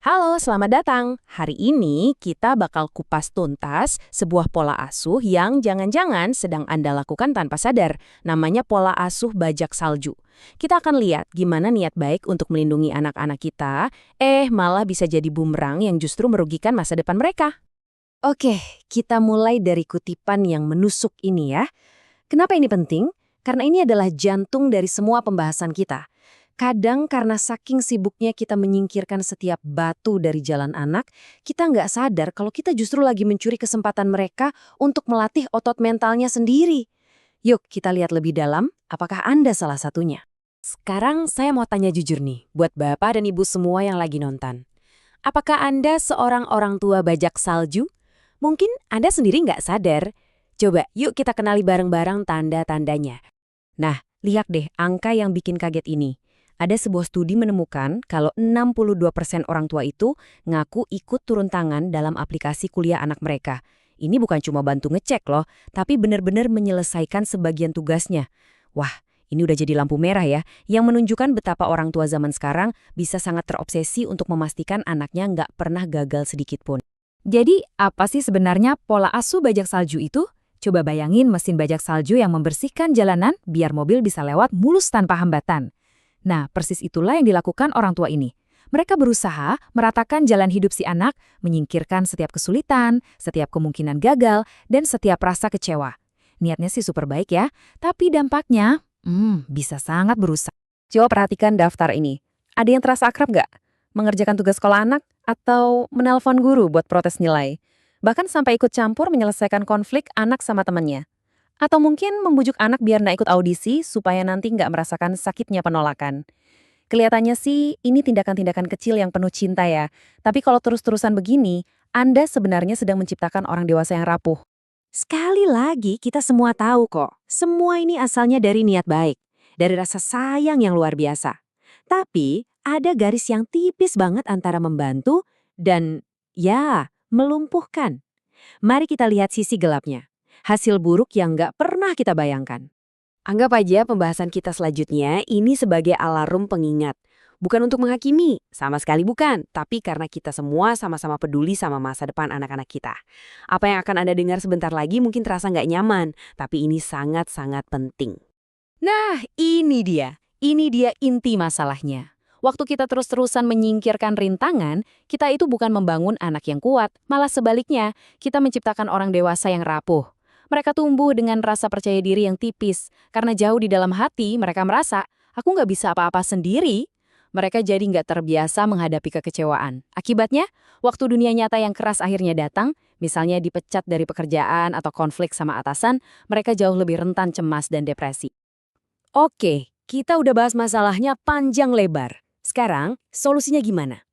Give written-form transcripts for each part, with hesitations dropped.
Halo, selamat datang. Hari ini kita bakal kupas tuntas sebuah pola asuh yang jangan-jangan sedang Anda lakukan tanpa sadar. Namanya pola asuh bajak salju. Kita akan lihat gimana niat baik untuk melindungi anak-anak kita, malah bisa jadi bumerang yang justru merugikan masa depan mereka. Oke, kita mulai dari kutipan yang menusuk ini ya. Kenapa ini penting? Karena ini adalah jantung dari semua pembahasan kita. Kadang karena saking sibuknya kita menyingkirkan setiap batu dari jalan anak, kita nggak sadar kalau kita justru lagi mencuri kesempatan mereka untuk melatih otot mentalnya sendiri. Yuk kita lihat lebih dalam, apakah Anda salah satunya? Sekarang saya mau tanya jujur nih, buat Bapak dan Ibu semua yang lagi nonton. Apakah Anda seorang orang tua bajak salju? Mungkin Anda sendiri nggak sadar. Coba yuk kita kenali bareng-bareng tanda-tandanya. Nah, lihat deh angka yang bikin kaget ini. Ada sebuah studi menemukan kalau 62% orang tua itu ngaku ikut turun tangan dalam aplikasi kuliah anak mereka. Ini bukan cuma bantu ngecek loh, tapi benar-benar menyelesaikan sebagian tugasnya. Wah, ini udah jadi lampu merah ya, yang menunjukkan betapa orang tua zaman sekarang bisa sangat terobsesi untuk memastikan anaknya nggak pernah gagal sedikit pun. Jadi, apa sih sebenarnya pola asuh bajak salju itu? Coba bayangin mesin bajak salju yang membersihkan jalanan biar mobil bisa lewat mulus tanpa hambatan. Nah, persis itulah yang dilakukan orang tua ini. Mereka berusaha meratakan jalan hidup si anak, menyingkirkan setiap kesulitan, setiap kemungkinan gagal, dan setiap rasa kecewa. Niatnya sih super baik ya, tapi dampaknya bisa sangat berusak. Coba perhatikan daftar ini. Ada yang terasa akrab nggak? Mengerjakan tugas sekolah anak? Atau menelpon guru buat protes nilai? Bahkan sampai ikut campur menyelesaikan konflik anak sama temannya. Atau mungkin membujuk anak biar nggak ikut audisi supaya nanti nggak merasakan sakitnya penolakan. Kelihatannya sih ini tindakan-tindakan kecil yang penuh cinta ya. Tapi kalau terus-terusan begini, Anda sebenarnya sedang menciptakan orang dewasa yang rapuh. Sekali lagi kita semua tahu kok, semua ini asalnya dari niat baik. Dari rasa sayang yang luar biasa. Tapi ada garis yang tipis banget antara membantu dan, ya, melumpuhkan. Mari kita lihat sisi gelapnya. Hasil buruk yang nggak pernah kita bayangkan. Anggap aja pembahasan kita selanjutnya ini sebagai alarm pengingat. Bukan untuk menghakimi, sama sekali bukan. Tapi karena kita semua sama-sama peduli sama masa depan anak-anak kita. Apa yang akan Anda dengar sebentar lagi mungkin terasa nggak nyaman, tapi ini sangat-sangat penting. Nah, ini dia. Ini dia inti masalahnya. Waktu kita terus-terusan menyingkirkan rintangan, kita itu bukan membangun anak yang kuat, malah sebaliknya, kita menciptakan orang dewasa yang rapuh. Mereka tumbuh dengan rasa percaya diri yang tipis, karena jauh di dalam hati mereka merasa, aku nggak bisa apa-apa sendiri. Mereka jadi nggak terbiasa menghadapi kekecewaan. Akibatnya, waktu dunia nyata yang keras akhirnya datang, misalnya dipecat dari pekerjaan atau konflik sama atasan, mereka jauh lebih rentan cemas dan depresi. Oke, kita udah bahas masalahnya panjang lebar. Sekarang, solusinya gimana?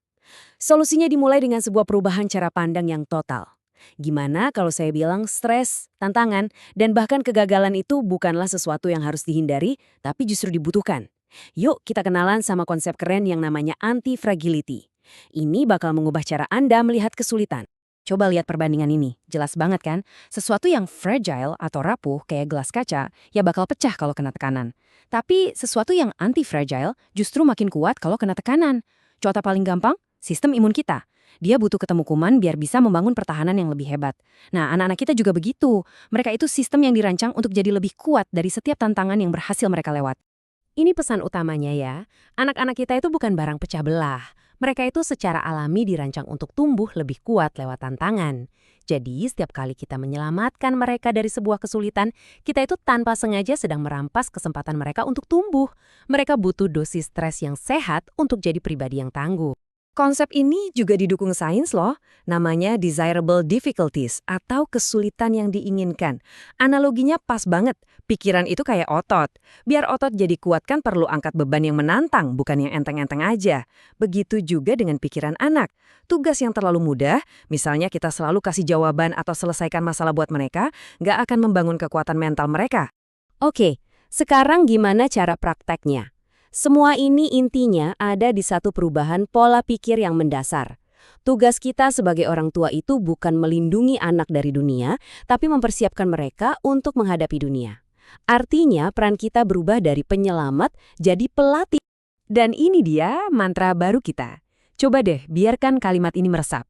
Solusinya dimulai dengan sebuah perubahan cara pandang yang total. Gimana kalau saya bilang stres, tantangan, dan bahkan kegagalan itu bukanlah sesuatu yang harus dihindari, tapi justru dibutuhkan. Yuk kita kenalan sama konsep keren yang namanya anti-fragility. Ini bakal mengubah cara Anda melihat kesulitan. Coba lihat perbandingan ini, jelas banget kan? Sesuatu yang fragile atau rapuh kayak gelas kaca, ya bakal pecah kalau kena tekanan. Tapi sesuatu yang anti-fragile justru makin kuat kalau kena tekanan. Contoh paling gampang, sistem imun kita. Dia butuh ketemu kuman biar bisa membangun pertahanan yang lebih hebat. Nah, anak-anak kita juga begitu. Mereka itu sistem yang dirancang untuk jadi lebih kuat dari setiap tantangan yang berhasil mereka lewat. Ini pesan utamanya ya, anak-anak kita itu bukan barang pecah belah. Mereka itu secara alami dirancang untuk tumbuh lebih kuat lewat tantangan. Jadi, setiap kali kita menyelamatkan mereka dari sebuah kesulitan, kita itu tanpa sengaja sedang merampas kesempatan mereka untuk tumbuh. Mereka butuh dosis stres yang sehat untuk jadi pribadi yang tangguh. Konsep ini juga didukung sains loh, namanya desirable difficulties atau kesulitan yang diinginkan. Analoginya pas banget, pikiran itu kayak otot. Biar otot jadi kuat kan perlu angkat beban yang menantang, bukan yang enteng-enteng aja. Begitu juga dengan pikiran anak. Tugas yang terlalu mudah, misalnya kita selalu kasih jawaban atau selesaikan masalah buat mereka, nggak akan membangun kekuatan mental mereka. Oke, sekarang gimana cara prakteknya? Semua ini intinya ada di satu perubahan pola pikir yang mendasar. Tugas kita sebagai orang tua itu bukan melindungi anak dari dunia, tapi mempersiapkan mereka untuk menghadapi dunia. Artinya peran kita berubah dari penyelamat jadi pelatih. Dan ini dia mantra baru kita. Coba deh, biarkan kalimat ini meresap.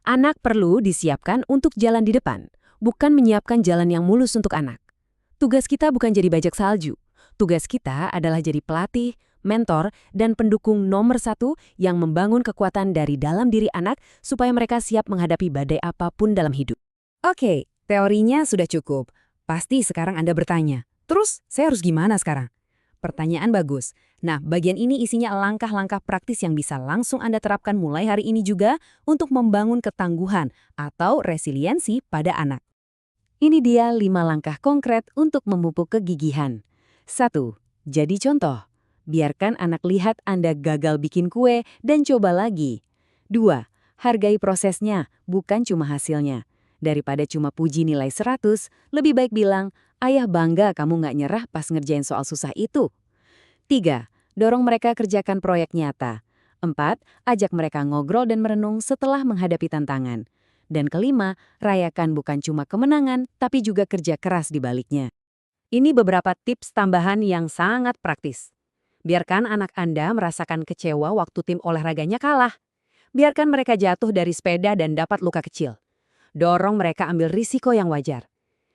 Anak perlu disiapkan untuk jalan di depan, bukan menyiapkan jalan yang mulus untuk anak. Tugas kita bukan jadi bajak salju. Tugas kita adalah jadi pelatih, mentor, dan pendukung nomor satu yang membangun kekuatan dari dalam diri anak supaya mereka siap menghadapi badai apapun dalam hidup. Oke, teorinya sudah cukup. Pasti sekarang Anda bertanya, terus saya harus gimana sekarang? Pertanyaan bagus. Nah, bagian ini isinya langkah-langkah praktis yang bisa langsung Anda terapkan mulai hari ini juga untuk membangun ketangguhan atau resiliensi pada anak. Ini dia 5 langkah konkret untuk memupuk kegigihan. 1. Jadi contoh. Biarkan anak lihat Anda gagal bikin kue dan coba lagi. 2. Hargai prosesnya, bukan cuma hasilnya. Daripada cuma puji nilai 100, lebih baik bilang, ayah bangga kamu nggak nyerah pas ngerjain soal susah itu. 3. Dorong mereka kerjakan proyek nyata. 4. Ajak mereka ngobrol dan merenung setelah menghadapi tantangan. Dan kelima, rayakan bukan cuma kemenangan, tapi juga kerja keras di baliknya. Ini beberapa tips tambahan yang sangat praktis. Biarkan anak Anda merasakan kecewa waktu tim olahraganya kalah. Biarkan mereka jatuh dari sepeda dan dapat luka kecil. Dorong mereka ambil risiko yang wajar.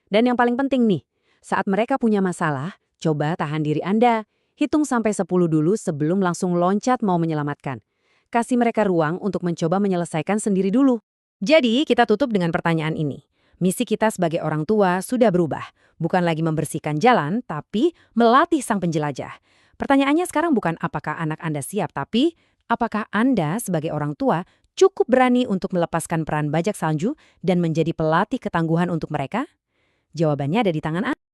Dan yang paling penting nih, saat mereka punya masalah, coba tahan diri Anda. Hitung sampai 10 dulu sebelum langsung loncat mau menyelamatkan. Kasih mereka ruang untuk mencoba menyelesaikan sendiri dulu. Jadi, kita tutup dengan pertanyaan ini. Misi kita sebagai orang tua sudah berubah. Bukan lagi membersihkan jalan, tapi melatih sang penjelajah. Pertanyaannya sekarang bukan apakah anak Anda siap, tapi apakah Anda sebagai orang tua cukup berani untuk melepaskan peran bajak salju dan menjadi pelatih ketangguhan untuk mereka? Jawabannya ada di tangan Anda.